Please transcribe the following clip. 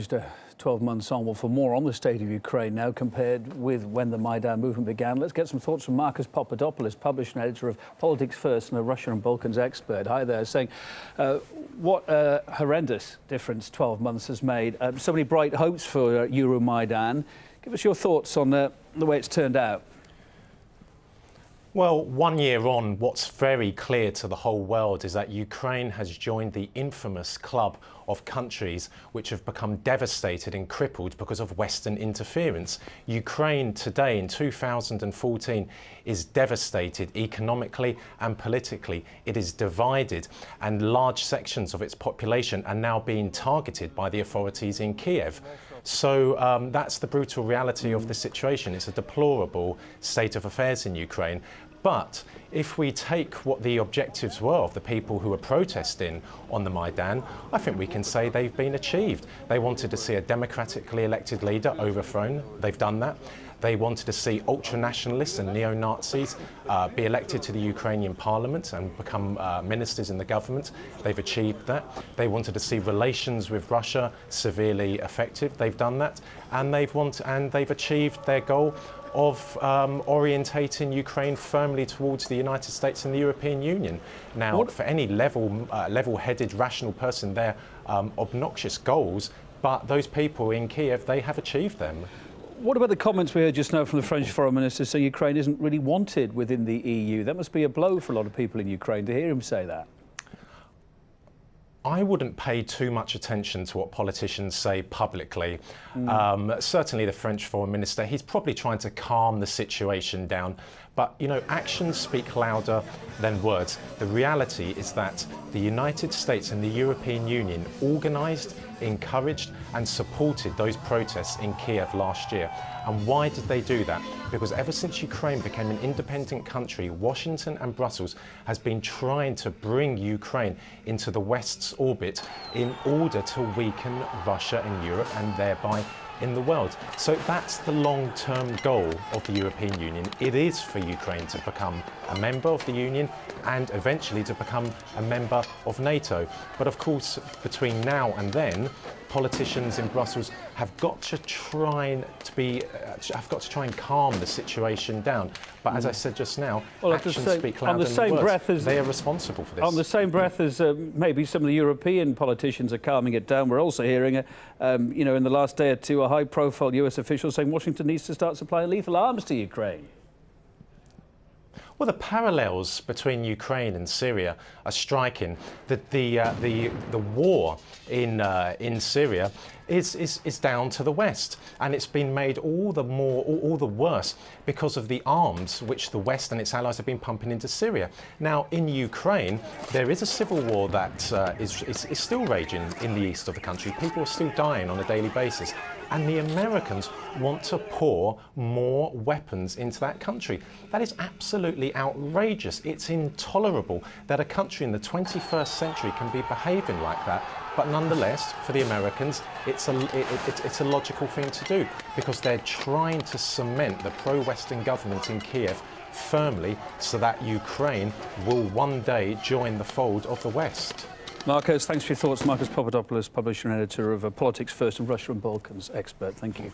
Just 12 months on, well, for more on the state of Ukraine now compared with when the Maidan movement began. Let's get some thoughts from Marcus Papadopoulos, publisher and editor of Politics First and a Russia and Balkans expert. Hi there, saying what a horrendous difference 12 months has made. So many bright hopes for Euromaidan. Give us your thoughts on the way it's turned out. Well, 1 year on, what's very clear to the whole world is that Ukraine has joined the infamous club of countries which have become devastated and crippled because of Western interference. Ukraine today in 2014 is devastated economically and politically. It is divided, and large sections of its population are now being targeted by the authorities in Kiev. So that's the brutal reality of the situation. It's a deplorable state of affairs in Ukraine. But if we take what the objectives were of the people who were protesting on the Maidan, I think we can say they've been achieved. They wanted to see a democratically elected leader overthrown. They've done that. They wanted to see ultra-nationalists and neo-Nazis be elected to the Ukrainian parliament and become ministers in the government. They've achieved that. They wanted to see relations with Russia severely affected. They've done that. And they've achieved their goal of orientating Ukraine firmly towards the United States and the European Union. Now, for any level-headed, rational person, they're obnoxious goals, but those people in Kiev, they have achieved them. What about the comments we heard just now from the French Foreign Minister saying Ukraine isn't really wanted within the EU? That must be a blow for a lot of people in Ukraine to hear him say that. I wouldn't pay too much attention to what politicians say publicly. Certainly the French Foreign Minister, he's probably trying to calm the situation down. But, you know, actions speak louder than words. The reality is that the United States and the European Union organised, encouraged and supported those protests in Kiev last year. And why did they do that? Because ever since Ukraine became an independent country, Washington and Brussels has been trying to bring Ukraine into the West's orbit in order to weaken Russia in Europe and thereby in the world. So that's the long-term goal of the European Union. It is for Ukraine to become a member of the Union and eventually to become a member of NATO. But of course, between now and then, politicians in Brussels have got to try and calm the situation down. But as I said just now, actions speak louder than words. They are responsible for this. On the same breath as maybe some of the European politicians are calming it down, we're also hearing, you know, in the last day or two, a high-profile US official saying Washington needs to start supplying lethal arms to Ukraine. Well, the parallels between Ukraine and Syria are striking. The war in Syria is down to the West, and it's been made all the worse because of the arms which the West and its allies have been pumping into Syria. Now, in Ukraine, there is a civil war that is still raging in the east of the country. People are still dying on a daily basis. And the Americans want to pour more weapons into that country. That is absolutely outrageous. It's intolerable that a country in the 21st century can be behaving like that. But nonetheless, for the Americans, it's a logical thing to do because they're trying to cement the pro-Western government in Kiev firmly so that Ukraine will one day join the fold of the West. Marcus, thanks for your thoughts. Marcus Papadopoulos, publisher and editor of Politics First and Russia and Balkans expert. Thank you.